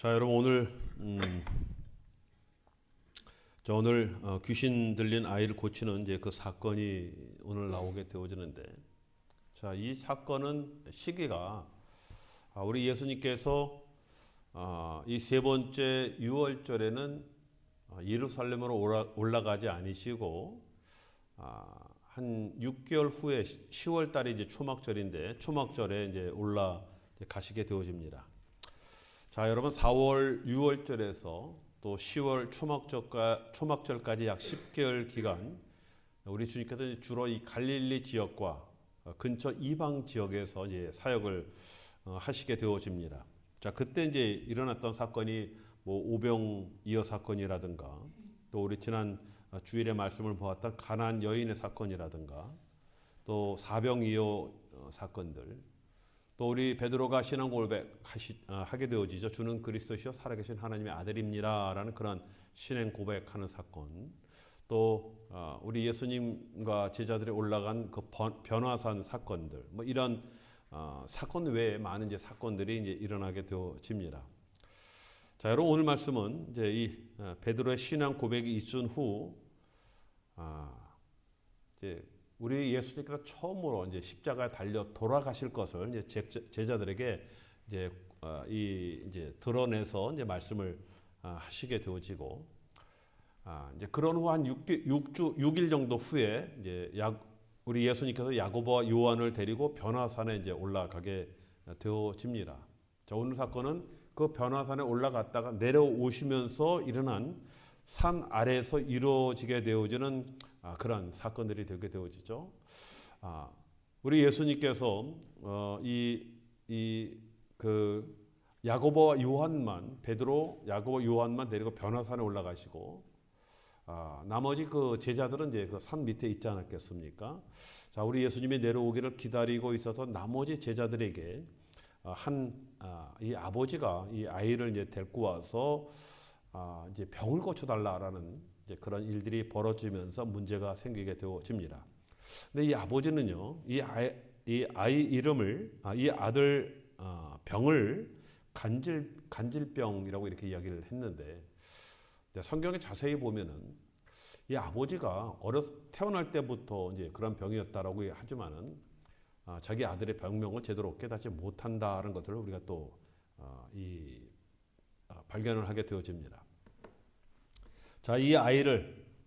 자, 여러분 오늘 귀신 들린 아이를 고치는 이제 그 사건이 오늘 나오게 되어지는데, 자, 이 사건은 시기가 우리 예수님께서 이 세 번째 유월절에는 예루살렘으로 올라가지 않으시고 한 6개월 후에 10월 달이 이제 초막절인데 초막절에 이제 올라가시게 되어집니다. 자, 여러분 4월 유월절에서 또 10월 초막절까지 약 10개월 기간 우리 주님께서 주로 이 갈릴리 지역과 근처 이방 지역에서 이제 사역을 하시게 되어집니다. 자, 그때 이제 일어났던 사건이 뭐 오병이어 사건이라든가, 또 우리 지난 주일에 말씀을 보았던 가나안 여인의 사건이라든가, 또 사병이어 사건들, 또 우리 베드로가 신앙 고백하게 되어지죠. 주는 그리스도시요 살아계신 하나님의 아들입니다라는 그런 신앙 고백하는 사건, 또 우리 예수님과 제자들이 올라간 그 변화산 사건들, 뭐 이런 사건 외에 많은 이제 사건들이 이제 일어나게 되어집니다. 자, 여러분 오늘 말씀은 이제 이 베드로의 신앙 고백이 있은 후 이제 우리 예수님께서 처음으로 이제 십자가에 달려 돌아가실 것을 이제 제자들에게 이제 드러내서 이제 말씀을 하시게 되어지고, 이제 그런 후 한 6일 정도 후에 이제 우리 예수님께서 야고보와 요한을 데리고 변화산에 이제 올라가게 되어집니다. 자, 오늘 사건은 그 변화산에 올라갔다가 내려오시면서 일어난 산 아래에서 이루어지게 되어지는 그런 사건들이 되게 되어지죠. 우리 예수님께서 그 야고보와 요한만, 베드로, 야고보, 요한만 데리고 변화산에 올라가시고, 나머지 그 제자들은 이제 그 산 밑에 있지 않았겠습니까? 자, 우리 예수님이 내려오기를 기다리고 있어서 나머지 제자들에게 이 아버지가 이 아이를 이제 데리고 와서 이제 병을 고쳐달라라는 이제 그런 일들이 벌어지면서 문제가 생기게 되어집니다. 근데 이 아버지는요, 이 아이 이름을 이 아들 병을 간질병이라고 이렇게 이야기를 했는데, 성경에 자세히 보면은 이 아버지가 태어날 때부터 이제 그런 병이었다라고 하지만은 자기 아들의 병명을 제대로 깨닫지 못한다는 것을 우리가 또 발견을 하게 되어집니다. 자, 이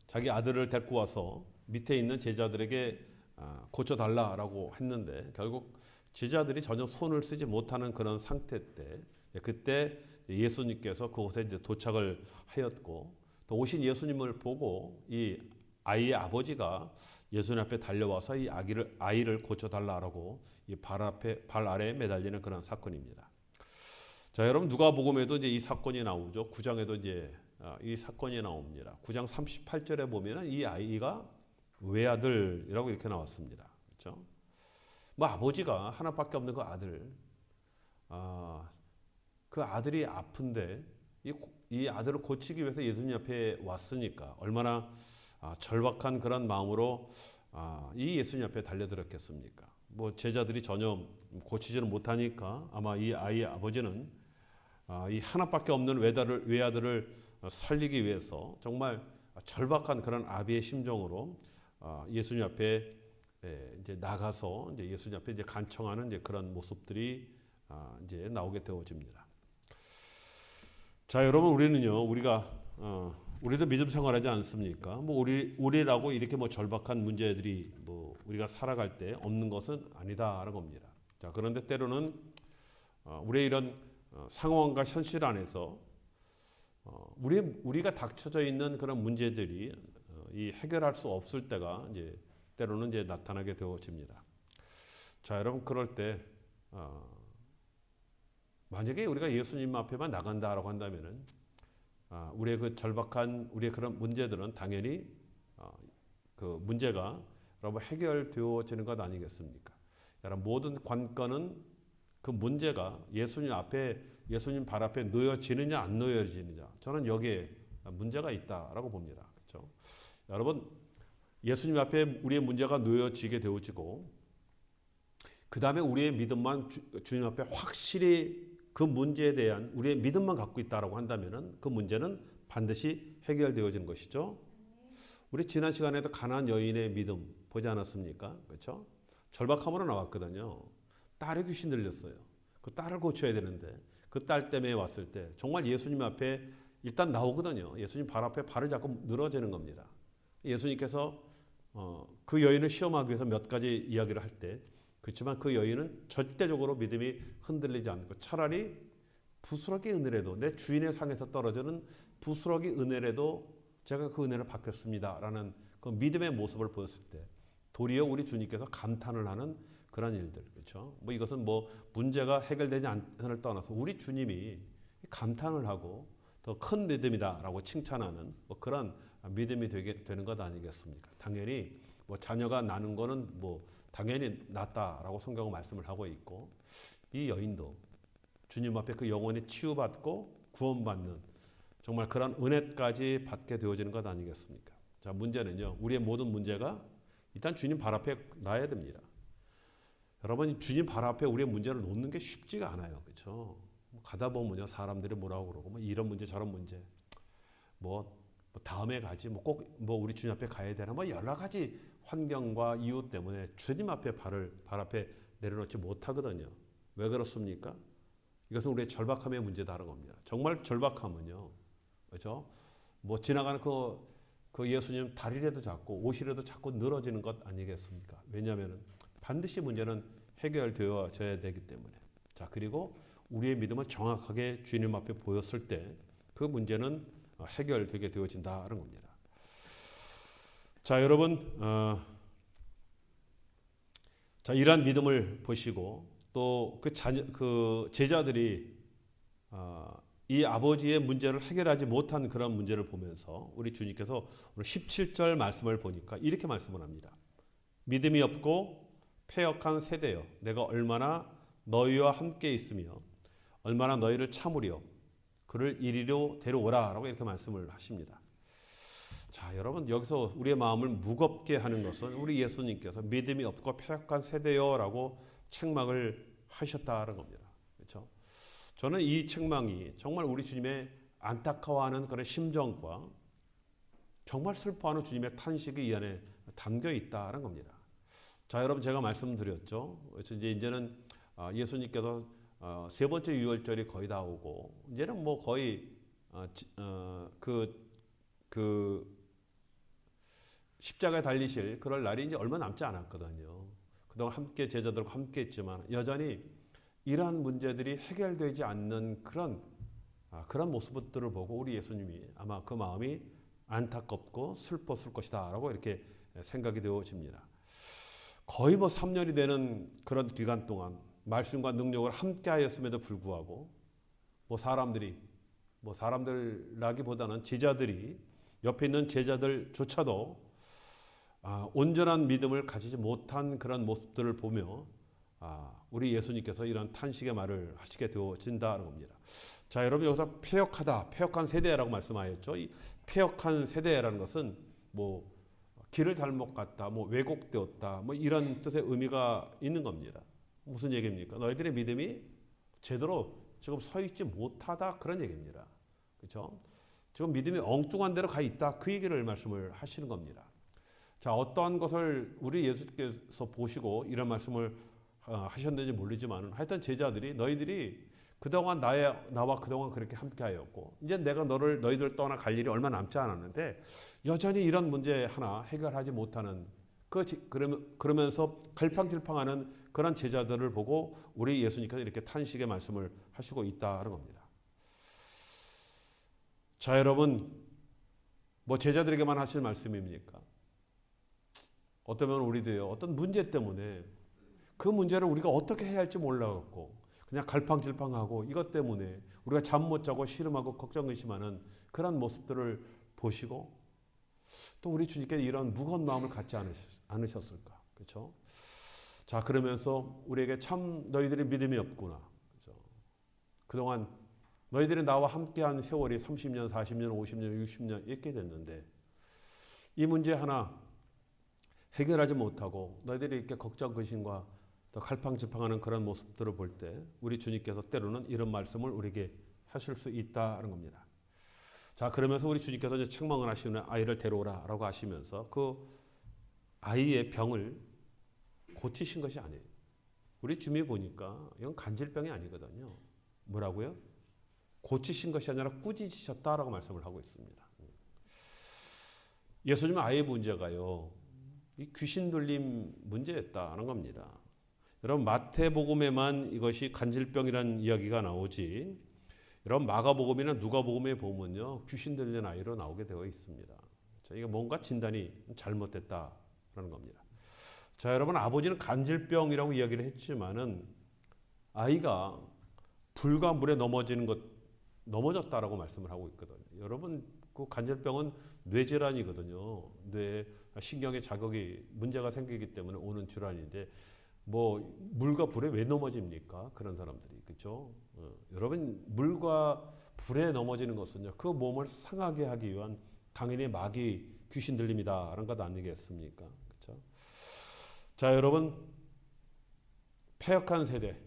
자기 아들을 데리고 와서 밑에 있는 제자들에게 고쳐달라라고 했는데, 결국 제자들이 전혀 손을 쓰지 못하는 그런 상태 때, 그때 예수님께서 그곳에 이제 도착을 하였고, 또 오신 예수님을 보고 이 아이의 아버지가 예수님 앞에 달려와서 이 아이를 고쳐달라라고 이 발 아래에 매달리는 그런 사건입니다. 자, 여러분 누가복음에도 이제 이 사건이 나오죠. 9장에도 이제 이 사건이 나옵니다. 9장 38절에 보면은 이 아이가 외아들이라고 이렇게 나왔습니다. 그렇죠? 뭐 아버지가 하나밖에 없는 그 아들, 그 아들이 아픈데 이 아들을 고치기 위해서 예수님 앞에 왔으니까 얼마나 절박한 그런 마음으로 이 예수님 앞에 달려들었겠습니까? 뭐 제자들이 전혀 고치지는 못하니까 아마 이 아이의 아버지는 이 하나밖에 없는 외아들을 살리기 위해서 정말 절박한 그런 아비의 심정으로 예수님 앞에 이제 나가서 이제 예수님 앞에 이제 간청하는 이제 그런 모습들이 이제 나오게 되어집니다. 자, 여러분 우리도 믿음 생활하지 않습니까? 뭐 우리라고 이렇게 뭐 절박한 문제들이 뭐 우리가 살아갈 때 없는 것은 아니다라는 겁니다. 자, 그런데 때로는 우리의 이런 상황과 현실 안에서 우리가 닥쳐져 있는 그런 문제들이 이 해결할 수 없을 때가 이제 때로는 이제 나타나게 되어집니다. 자, 여러분 그럴 때 만약에 우리가 예수님 앞에만 나간다라고 한다면은 우리의 그 절박한 우리의 그런 문제들은 당연히 그 문제가 여러분 해결되어지는 것 아니겠습니까? 여러분 모든 관건은 그 문제가 예수님 발 앞에 놓여지느냐 안 놓여지느냐, 저는 여기에 문제가 있다라고 봅니다. 그렇죠? 여러분 예수님 앞에 우리의 문제가 놓여지게 되어지고, 그 다음에 우리의 믿음만 주님 앞에 확실히 그 문제에 대한 우리의 믿음만 갖고 있다라고 한다면은 그 문제는 반드시 해결되어지는 것이죠. 우리 지난 시간에도 가나안 여인의 믿음 보지 않았습니까? 그렇죠? 절박함으로 나왔거든요. 딸의 귀신 들렸어요. 그 딸을 고쳐야 되는데 그 딸 때문에 왔을 때 정말 예수님 앞에 일단 나오거든요. 예수님 발 앞에 발을 잡고 늘어지는 겁니다. 예수님께서 그 여인을 시험하기 위해서 몇 가지 이야기를 할 때 그렇지만 그 여인은 절대적으로 믿음이 흔들리지 않고 차라리 부스러기 은혜라도 내 주인의 상에서 떨어지는 부스러기 은혜라도 제가 그 은혜를 받겠습니다라는 그 믿음의 모습을 보였을 때 도리어 우리 주님께서 감탄을 하는 그런 일들, 그렇죠? 뭐 이것은 뭐 문제가 해결되지 않을 떠나서 우리 주님이 감탄을 하고 더 큰 믿음이다라고 칭찬하는 뭐 그런 믿음이 되는 것 아니겠습니까? 당연히 뭐 자녀가 나는 거는 뭐 당연히 낫다라고 성경은 말씀을 하고 있고 이 여인도 주님 앞에 그 영혼이 치유받고 구원받는 정말 그런 은혜까지 받게 되어지는 것 아니겠습니까? 자, 문제는요. 우리의 모든 문제가 일단 주님 발 앞에 놔야 됩니다. 여러분, 주님 발 앞에 우리의 문제를 놓는 게 쉽지가 않아요. 그렇죠? 가다 보면요. 사람들이 뭐라고 그러고 뭐 이런 문제 저런 문제 뭐 다음에 가지 뭐 꼭 뭐 우리 주님 앞에 가야 되나 뭐 여러 가지 환경과 이유 때문에 주님 앞에 발 앞에 내려놓지 못하거든요. 왜 그렇습니까? 이것은 우리의 절박함의 문제다라는 겁니다. 정말 절박함은요. 그렇죠? 뭐 지나가는 그 예수님 다리라도 잡고 옷이라도 자꾸 늘어지는 것 아니겠습니까? 왜냐하면 반드시 문제는 해결되어져야 되기 때문에. 자, 그리고 우리의 믿음을 정확하게 주님 앞에 보였을 때 그 문제는 해결되게 되어진다는 겁니다. 자, 여러분, 자 이러한 믿음을 보시고 또 그 제자들이 이 아버지의 문제를 해결하지 못한 그런 문제를 보면서 우리 주님께서 오늘 17절 말씀을 보니까 이렇게 말씀을 합니다. 믿음이 없고 패역한 세대여 내가 얼마나 너희와 함께 있으며 얼마나 너희를 참으려 그를 이리로 데려오라 라고 이렇게 말씀을 하십니다. 자, 여러분 여기서 우리의 마음을 무겁게 하는 것은 우리 예수님께서 믿음이 없고 패역한 세대여 라고 책망을 하셨다는 겁니다. 그렇죠? 저는 이 책망이 정말 우리 주님의 안타까워하는 그런 심정과 정말 슬퍼하는 주님의 탄식이 이 안에 담겨 있다는 겁니다. 자, 여러분 제가 말씀드렸죠. 그래서 이제는 예수님께서 세 번째 유월절이 거의 다 오고 이제는 뭐 거의 그 십자가에 달리실 그럴 날이 이제 얼마 남지 않았거든요. 그동안 함께 제자들과 함께 했지만 여전히 이러한 문제들이 해결되지 않는 그런 모습들을 보고 우리 예수님이 아마 그 마음이 안타깝고 슬펐을 것이다라고 이렇게 생각이 되어집니다. 거의 뭐 3년이 되는 그런 기간 동안 말씀과 능력을 함께 하였음에도 불구하고 뭐 사람들라기보다는 제자들이 옆에 있는 제자들조차도 온전한 믿음을 가지지 못한 그런 모습들을 보며 우리 예수님께서 이런 탄식의 말을 하시게 되어진다는 겁니다. 자, 여러분 여기서 패역한 세대라고 말씀하였죠. 이 패역한 세대라는 것은 뭐 길을 잘못 갔다, 뭐 왜곡되었다, 뭐 이런 뜻의 의미가 있는 겁니다. 무슨 얘기입니까? 너희들의 믿음이 제대로 지금 서 있지 못하다 그런 얘기입니다. 그렇죠? 지금 믿음이 엉뚱한 데로 가 있다 그 얘기를 말씀을 하시는 겁니다. 자, 어떠한 것을 우리 예수께서 보시고 이런 말씀을 하셨는지 모르지만 하여튼 제자들이 너희들이 그동안 나와 그동안 그렇게 함께하였고 이제 내가 너희들 떠나 갈 일이 얼마 남지 않았는데 여전히 이런 문제 하나 해결하지 못하는 그러면서 갈팡질팡하는 그런 제자들을 보고 우리 예수님께서 이렇게 탄식의 말씀을 하시고 있다는 겁니다. 자, 여러분 뭐 제자들에게만 하실 말씀입니까? 어쩌면 우리도요 어떤 문제 때문에 그 문제를 우리가 어떻게 해야 할지 몰라갖고 그냥 갈팡질팡하고 이것 때문에 우리가 잠 못 자고 시름하고 걱정 의심하는 그런 모습들을 보시고 또 우리 주님께 이런 무거운 마음을 갖지 않으셨을까? 그렇죠? 자, 그러면서 우리에게 참 너희들이 믿음이 없구나. 그렇죠? 그동안 너희들이 나와 함께한 세월이 30년, 40년, 50년, 60년 이렇게 됐는데 이 문제 하나 해결하지 못하고 너희들이 이렇게 걱정 근심과 또 갈팡질팡하는 그런 모습들을 볼 때 우리 주님께서 때로는 이런 말씀을 우리에게 하실 수 있다는 겁니다. 자, 그러면서 우리 주님께서 이제 책망을 하시는 아이를 데려오라라고 하시면서 그 아이의 병을 고치신 것이 아니에요. 우리 주님이 보니까 이건 간질병이 아니거든요. 뭐라고요? 고치신 것이 아니라 꾸짖으셨다라고 말씀을 하고 있습니다. 예수님 아이의 문제가요, 이 귀신 들림 문제였다는 겁니다. 여러분 마태복음에만 이것이 간질병이라는 이야기가 나오지, 여러분 마가복음이나 누가복음에 보면요 귀신 들린 아이로 나오게 되어 있습니다. 자, 이게 뭔가 진단이 잘못됐다라는 겁니다. 자, 여러분 아버지는 간질병이라고 이야기를 했지만은 아이가 불과 물에 넘어졌다라고 말씀을 하고 있거든요. 여러분 그 간질병은 뇌질환이거든요. 뇌 신경의 자극이 문제가 생기기 때문에 오는 질환인데 뭐 물과 불에 왜 넘어집니까? 그런 사람들이 그렇죠. 여러분 물과 불에 넘어지는 것은요 그 몸을 상하게 하기 위한 당연히 마귀 귀신 들림이다라는 것 아니겠습니까? 그렇죠. 자, 여러분 패역한 세대,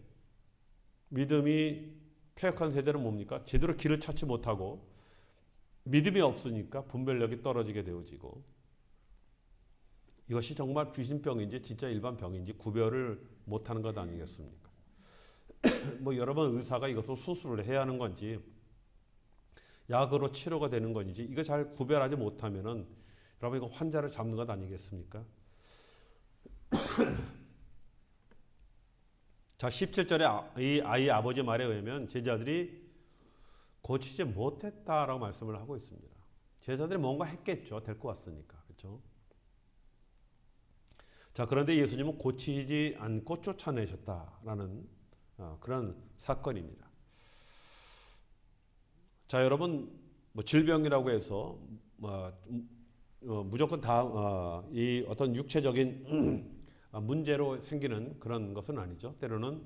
믿음이 패역한 세대는 뭡니까? 제대로 길을 찾지 못하고 믿음이 없으니까 분별력이 떨어지게 되어지고, 이것이 정말 귀신병인지 진짜 일반 병인지 구별을 못하는 것 아니겠습니까? 뭐 여러 번 의사가 이것을 수술을 해야 하는 건지 약으로 치료가 되는 건지 이거 잘 구별하지 못하면은 여러분 이거 환자를 잡는 것 아니겠습니까? 자, 17절에 이 아이 아버지 말에 의하면 제자들이 고치지 못했다라고 말씀을 하고 있습니다. 제자들이 뭔가 했겠죠. 데리고 왔으니까. 그렇죠? 자, 그런데 예수님은 고치지 않고 쫓아내셨다라는 그런 사건입니다. 자, 여러분 뭐 질병이라고 해서 무조건 다 이 어떤 육체적인 문제로 생기는 그런 것은 아니죠. 때로는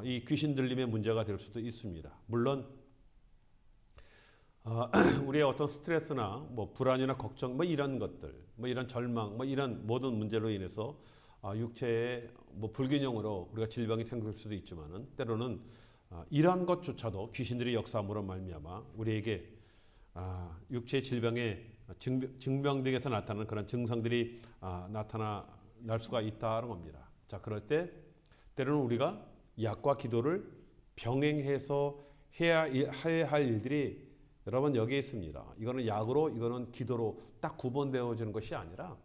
이 귀신 들림의 문제가 될 수도 있습니다. 물론 우리의 어떤 스트레스나 뭐 불안이나 걱정 뭐 이런 것들, 뭐 이런 절망, 뭐 이런 모든 문제로 인해서 육체의 뭐 불균형으로 우리가 질병이 생길 수도 있지만은 때로는 이러한 것조차도 귀신들의 역사함으로 말미암아 우리에게 육체의 질병의 증명 등에서 나타나는 그런 증상들이 나타날 수가 있다는 겁니다. 자, 그럴 때 때로는 우리가 약과 기도를 병행해서 해야 할 일들이 여러분 여기에 있습니다. 이거는 약으로, 이거는 기도로 딱 구분되어지는 것이 아니라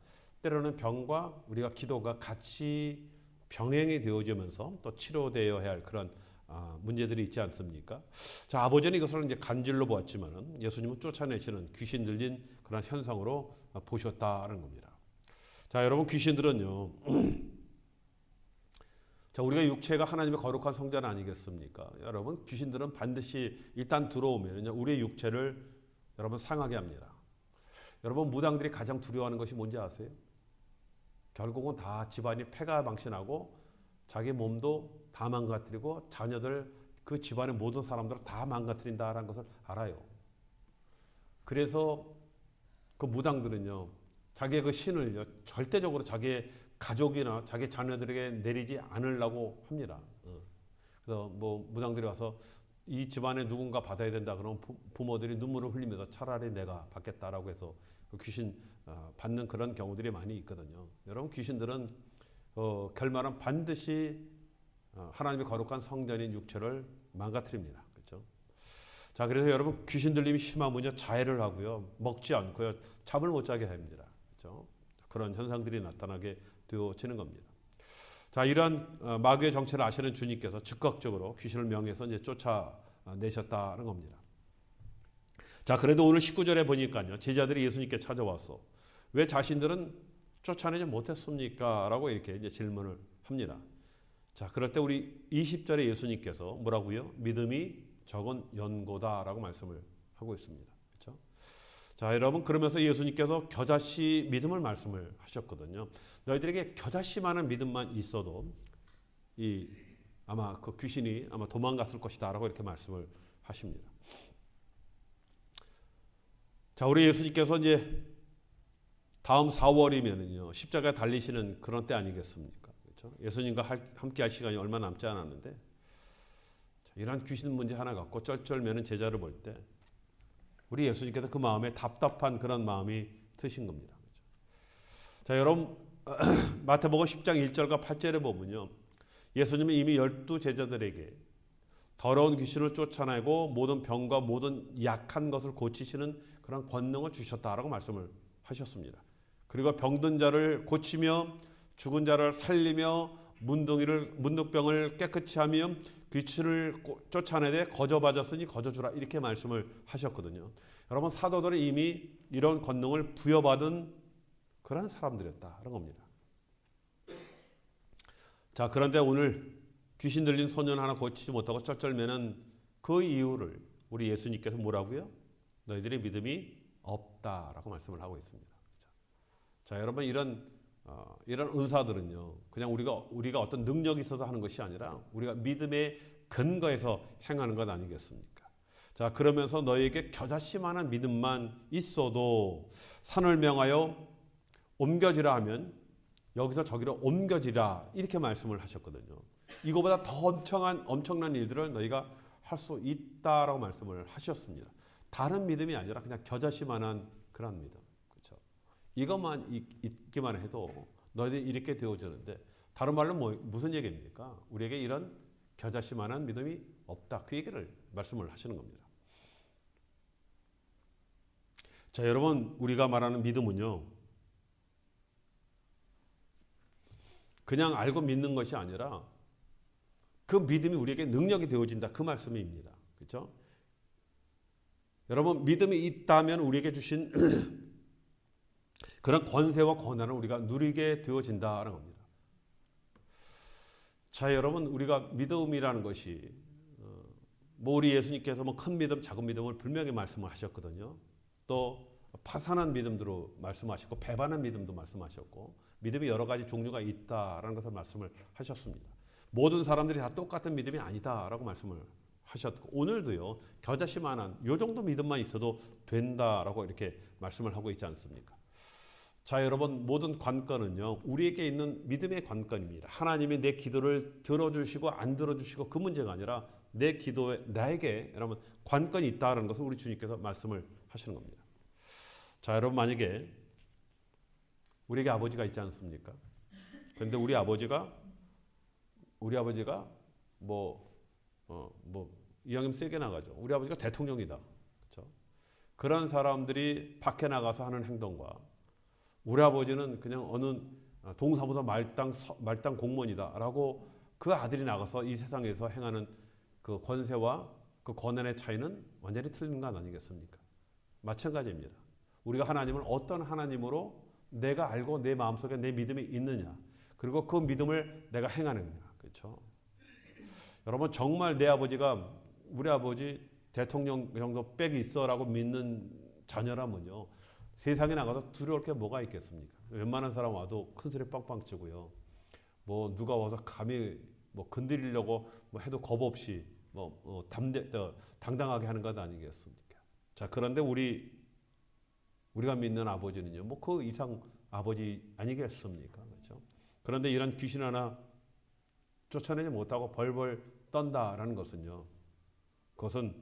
때로는 병과 우리가 기도가 같이 병행이 되어지면서 또 치료되어야 할 그런 문제들이 있지 않습니까? 자, 아버지는 이것을 이제 간질로 보았지만은 예수님은 쫓아내시는 귀신 들린 그런 현상으로 보셨다는 겁니다. 자, 여러분 귀신들은요. 자, 우리가 육체가 하나님의 거룩한 성전 아니겠습니까? 여러분 귀신들은 반드시 일단 들어오면 우리의 육체를 여러분 상하게 합니다. 여러분 무당들이 가장 두려워하는 것이 뭔지 아세요? 결국은 다 집안이 패가 망신하고 자기 몸도 다 망가뜨리고 자녀들 그 집안의 모든 사람들을 다 망가뜨린다라는 것을 알아요. 그래서 그 무당들은요 자기의 그 신을 절대적으로 자기의 가족이나 자기 자녀들에게 내리지 않으려고 합니다. 그래서 뭐 무당들이 와서 이 집안에 누군가 받아야 된다 그러면 부모들이 눈물을 흘리면서 차라리 내가 받겠다라고 해서 그 귀신 받는 그런 경우들이 많이 있거든요. 여러분 귀신들은 결말은 반드시 하나님의 거룩한 성전인 육체를 망가뜨립니다. 그렇죠? 자, 그래서 여러분 귀신 들림이 심하면요 자해를 하고요 먹지 않고요 잠을 못 자게 합니다. 그렇죠? 그런 현상들이 나타나게 되어지는 겁니다. 자, 이러한 마귀의 정체를 아시는 주님께서 즉각적으로 귀신을 명해서 이제 쫓아내셨다는 겁니다. 자, 그래도 오늘 19절에 보니까요 제자들이 예수님께 찾아와서 왜 자신들은 쫓아내지 못했습니까? 라고 이렇게 이제 질문을 합니다. 자, 그럴 때 우리 20절에 예수님께서 뭐라고요? 믿음이 적은 연고다라고 말씀을 하고 있습니다. 그렇죠? 자, 여러분 그러면서 예수님께서 겨자씨 믿음을 말씀을 하셨거든요. 너희들에게 겨자씨만한 믿음만 있어도 아마 그 귀신이 아마 도망갔을 것이다라고 이렇게 말씀을 하십니다. 자, 우리 예수님께서 이제 다음 4월이면은요 십자가에 달리시는 그런 때 아니겠습니까? 그렇죠? 그렇죠? 예수님과 함께 할 시간이 얼마 남지 않았는데 자, 이런 귀신 문제 하나 갖고 쩔쩔매는 제자를 볼 때 우리 예수님께서 그 마음에 답답한 그런 마음이 드신 겁니다. 그렇죠? 자, 여러분 마태복음 10장 1절과 8절에 보면요. 예수님은 이미 12제자들에게 더러운 귀신을 쫓아내고 모든 병과 모든 약한 것을 고치시는 그런 권능을 주셨다라고 말씀을 하셨습니다. 그리고 병든 자를 고치며 죽은 자를 살리며 문둥병을 깨끗이 하며 귀신을 쫓아내되 거저받았으니 거저주라 이렇게 말씀을 하셨거든요. 여러분 사도들은 이미 이런 권능을 부여받은 그런 사람들이었다는 겁니다. 자, 그런데 오늘 귀신 들린 소년 하나 고치지 못하고 쩔쩔매는 그 이유를 우리 예수님께서 뭐라고요? 너희들의 믿음이 없다라고 말씀을 하고 있습니다. 자, 여러분 이런 은사들은요, 그냥 우리가 어떤 능력이 있어서 하는 것이 아니라 우리가 믿음의 근거에서 행하는 것 아니겠습니까? 자, 그러면서 너희에게 겨자씨만한 믿음만 있어도 산을 명하여 옮겨지라 하면 여기서 저기로 옮겨지라 이렇게 말씀을 하셨거든요. 이거보다 더 엄청난 일들을 너희가 할 수 있다라고 말씀을 하셨습니다. 다른 믿음이 아니라 그냥 겨자씨만한 그런 믿음. 그렇죠? 이것만 있기만 해도 너희들이 이렇게 되어지는데 다른 말로 무슨 얘기입니까? 우리에게 이런 겨자씨만한 믿음이 없다. 그 얘기를 말씀을 하시는 겁니다. 자, 여러분 우리가 말하는 믿음은요. 그냥 알고 믿는 것이 아니라 그 믿음이 우리에게 능력이 되어진다. 그 말씀입니다. 그렇죠? 여러분 믿음이 있다면 우리에게 주신 그런 권세와 권한을 우리가 누리게 되어진다는 겁니다. 자, 여러분 우리가 믿음이라는 것이 우리 예수님께서 큰 믿음, 작은 믿음을 분명히 말씀을 하셨거든요. 또 파산한 믿음도 말씀하셨고 배반한 믿음도 말씀하셨고 믿음이 여러 가지 종류가 있다라는 것을 말씀을 하셨습니다. 모든 사람들이 다 똑같은 믿음이 아니다라고 말씀을 하셨고 오늘도요. 겨자씨만한 요 정도 믿음만 있어도 된다라고 이렇게 말씀을 하고 있지 않습니까? 자, 여러분 모든 관건은요. 우리에게 있는 믿음의 관건입니다. 하나님이 내 기도를 들어주시고 안 들어주시고 그 문제가 아니라 내 기도에 나에게 여러분 관건이 있다는 것을 우리 주님께서 말씀을 하시는 겁니다. 자, 여러분 만약에 우리에게 아버지가 있지 않습니까? 그런데 우리 아버지가 이왕이면 세게 나가죠. 우리 아버지가 대통령이다. 그렇죠? 그런 사람들이 밖에 나가서 하는 행동과 우리 아버지는 그냥 어느 동사무소 말단 공무원이다라고 그 아들이 나가서 이 세상에서 행하는 그 권세와 그 권한의 차이는 완전히 틀린 것 아니겠습니까? 마찬가지입니다. 우리가 하나님을 어떤 하나님으로 내가 알고 내 마음속에 내 믿음이 있느냐 그리고 그 믿음을 내가 행하느냐 그렇죠? 여러분 정말 내 아버지가 우리 아버지 대통령 정도 빽이 있어라고 믿는 자녀라면요 세상에 나가서 두려울 게 뭐가 있겠습니까? 웬만한 사람 와도 큰 소리 빵빵 치고요 누가 와서 감히 건드리려고 해도 겁 없이 당당하게 하는 것 아니겠습니까? 자, 그런데 우리가 믿는 아버지는요, 그 이상 아버지 아니겠습니까? 그렇죠? 그런데 이런 귀신 하나 쫓아내지 못하고 벌벌 떤다라는 것은요, 그것은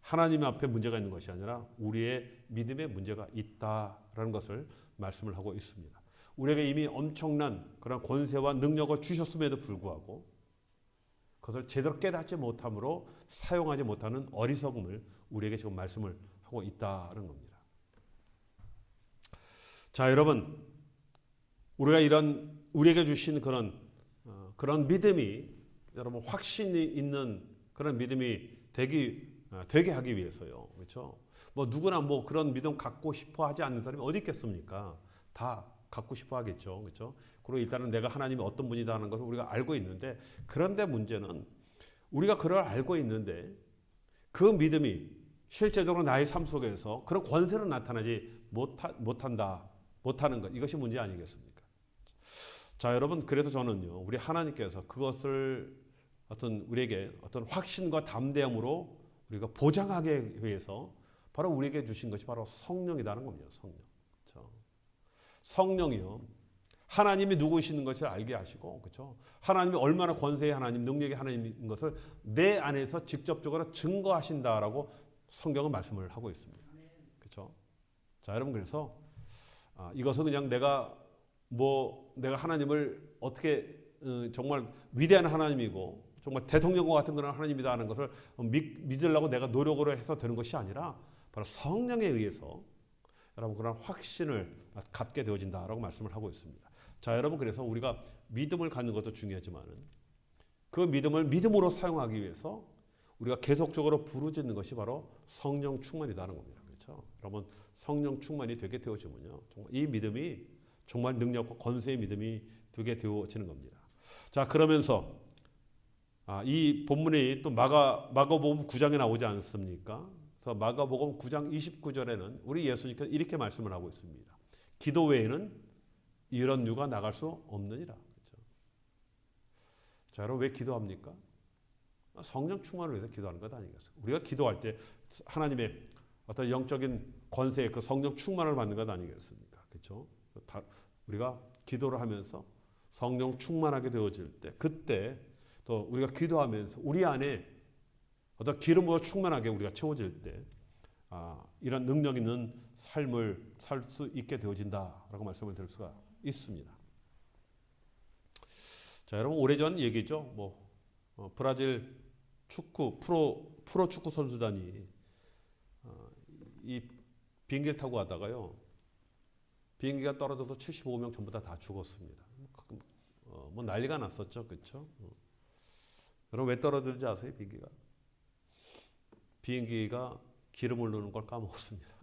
하나님 앞에 문제가 있는 것이 아니라 우리의 믿음에 문제가 있다라는 것을 말씀을 하고 있습니다. 우리에게 이미 엄청난 그런 권세와 능력을 주셨음에도 불구하고 그것을 제대로 깨닫지 못함으로 사용하지 못하는 어리석음을 우리에게 지금 말씀을 하고 있다는 겁니다. 자, 여러분, 우리에게 주신 그런 믿음이 여러분 확신이 있는 그런 믿음이 되게 하기 위해서요, 그렇죠? 누구나 그런 믿음 갖고 싶어 하지 않는 사람이 어디 있겠습니까? 다 갖고 싶어 하겠죠, 그렇죠? 그리고 일단은 내가 하나님이 어떤 분이다 하는 것을 우리가 알고 있는데, 그런데 문제는 우리가 그걸 알고 있는데 그 믿음이 실제적으로 나의 삶 속에서 그런 권세로 나타나지 못하는 것, 이것이 문제 아니겠습니까? 자, 여러분, 그래서 저는요, 우리 하나님께서 그것을 우리에게 어떤 확신과 담대함으로 우리가 보장하기 위해서 바로 우리에게 주신 것이 바로 성령이라는 겁니다. 성령. 그렇죠? 성령이요, 하나님이 누구시는 것을 알게 하시고, 그렇죠? 하나님이 얼마나 권세의 하나님, 능력의 하나님인 것을 내 안에서 직접적으로 증거하신다라고 성경은 말씀을 하고 있습니다. 그렇죠? 자, 여러분, 그래서 이것은 그냥 내가 하나님을 어떻게 정말 위대한 하나님이고 정말 대통령과 같은 그런 하나님이다 하는 것을 믿으려고 내가 노력으로 해서 되는 것이 아니라 바로 성령에 의해서 여러분 그런 확신을 갖게 되어진다라고 말씀을 하고 있습니다. 자, 여러분, 그래서 우리가 믿음을 갖는 것도 중요하지만은 그 믿음을 믿음으로 사용하기 위해서 우리가 계속적으로 부르짖는 것이 바로 성령 충만이라는 겁니다. 그렇죠? 여러분, 성령 충만이 되게 되어지면요, 정말 이 믿음이 정말 능력과 권세의 믿음이 되게 되어지는 겁니다. 자, 그러면서 이 본문이 또 마가복음 9장에 나오지 않습니까? 그래서 마가복음 9장 29절에는 우리 예수님께서 이렇게 말씀을 하고 있습니다. 기도 외에는 이런 유가 나갈 수 없느니라. 그렇죠? 자, 여러분, 왜 기도합니까? 성령 충만을 위해서 기도하는 것 아니겠습니까? 우리가 기도할 때 하나님의 어떤 영적인 권세의 그 성령 충만을 받는 것 아니겠습니까? 그렇죠? 우리가 기도를 하면서 성령 충만하게 되어질 때, 그때 또 우리가 기도하면서 우리 안에 어떤 기름으로 충만하게 우리가 채워질 때 이런 능력 있는 삶을 살 수 있게 되어진다라고 말씀을 드릴 수가 있습니다. 자, 여러분, 오래전 얘기죠. 브라질 축구 프로 축구 선수단이 이 비행기를 타고 가다가요, 비행기가 떨어져서 75명 전부 다 죽었습니다. 난리가 났었죠, 그렇죠? 여러분, 왜 떨어졌는지 아세요? 비행기가 기름을 넣는 걸 까먹었습니다.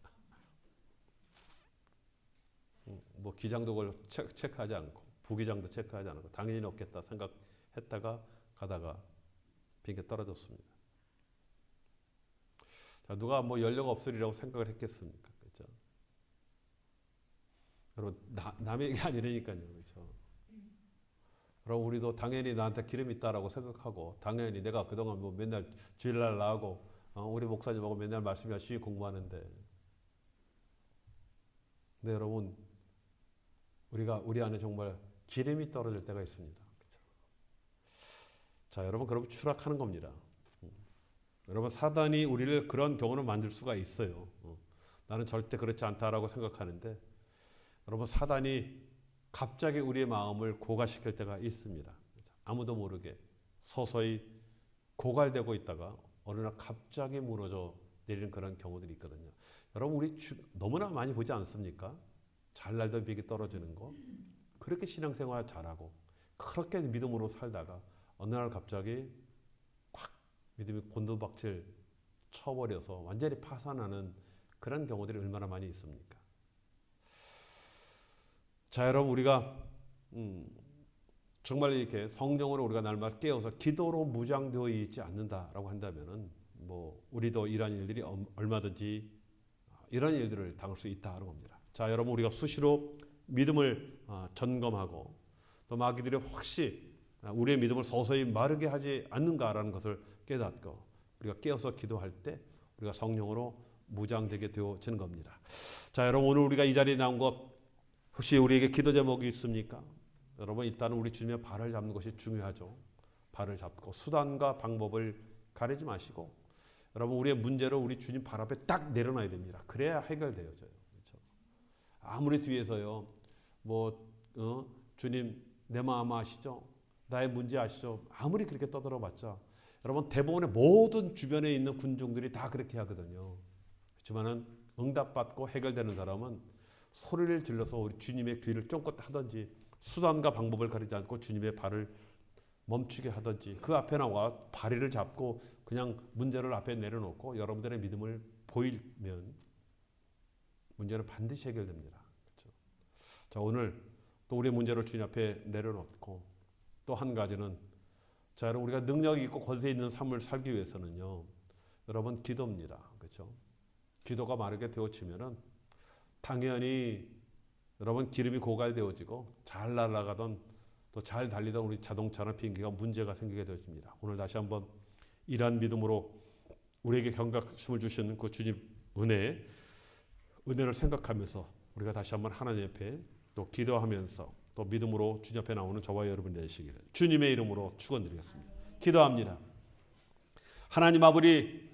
기장도 그걸 체크하지 않고 부기장도 체크하지 않고 당연히 넣겠다 생각했다가 가다가 비행기가 떨어졌습니다. 자, 누가 연료가 없으리라고 생각을 했겠습니까? 그렇죠? 여러분, 남의 얘기 아니라니까요. 그렇죠? 그럼 우리도 당연히 나한테 기름이 있다라고 생각하고, 당연히 내가 그동안 맨날 주일날 나하고 우리 목사님하고 맨날 말씀 열심히 공부하는데, 근데 여러분, 우리 안에 정말 기름이 떨어질 때가 있습니다. 그렇죠? 자, 여러분, 그럼 추락하는 겁니다. 여러분, 사단이 우리를 그런 경우는 만들 수가 있어요. 나는 절대 그렇지 않다라고 생각하는데, 여러분, 사단이 갑자기 우리의 마음을 고갈시킬 때가 있습니다. 아무도 모르게 서서히 고갈되고 있다가 어느 날 갑자기 무너져 내리는 그런 경우들이 있거든요. 여러분, 우리 너무나 많이 보지 않습니까? 잘 날던 비행기 떨어지는 거. 그렇게 신앙생활 잘하고 그렇게 믿음으로 살다가 어느 날 갑자기 확 믿음이 곤두박질 쳐버려서 완전히 파산하는 그런 경우들이 얼마나 많이 있습니까? 자, 여러분, 우리가 정말 이렇게 성령으로 우리가 날마다 깨어서 기도로 무장되어 있지 않는다라고 한다면은 우리도 이러한 일들이 얼마든지 이런 일들을 당할 수 있다는 겁니다. 자, 여러분, 우리가 수시로 믿음을 점검하고 또 마귀들이 혹시 우리의 믿음을 서서히 마르게 하지 않는가라는 것을 깨닫고 우리가 깨어서 기도할 때 우리가 성령으로 무장되게 되어지는 겁니다. 자, 여러분, 오늘 우리가 이 자리에 나온 것 혹시 우리에게 기도 제목이 있습니까? 여러분, 일단은 우리 주님의 발을 잡는 것이 중요하죠. 발을 잡고 수단과 방법을 가리지 마시고 여러분, 우리의 문제를 우리 주님 발 앞에 딱 내려놔야 됩니다. 그래야 해결되어져요. 그렇죠? 아무리 뒤에서요, 주님 내 마음 아시죠? 나의 문제 아시죠? 아무리 그렇게 떠들어봤자 여러분, 대부분의 모든 주변에 있는 군중들이 다 그렇게 하거든요. 그렇지만은 응답받고 해결되는 사람은 소리를 질러서 우리 주님의 귀를 쫑긋 하든지 수단과 방법을 가리지 않고 주님의 발을 멈추게 하든지 그 앞에 나와 발을 잡고 그냥 문제를 앞에 내려놓고 여러분들의 믿음을 보이면 문제는 반드시 해결됩니다. 그렇죠? 자, 오늘 또 우리의 문제를 주님 앞에 내려놓고 또 한 가지는, 자, 여러분, 우리가 능력이 있고 권세 있는 삶을 살기 위해서는요, 여러분, 기도입니다. 그렇죠? 기도가 마르게 되어지면은 당연히 여러분 기름이 고갈되어지고 잘 날아가던 또 잘 달리던 우리 자동차나 비행기가 문제가 생기게 되어집니다. 오늘 다시 한번 이러한 믿음으로 우리에게 경각심을 주시는 그 주님 은혜를 생각하면서 우리가 다시 한번 하나님 앞에 또 기도하면서 또 믿음으로 주님 앞에 나오는 저와 여러분 되시기를 주님의 이름으로 축원드리겠습니다. 기도합니다. 하나님 아버지,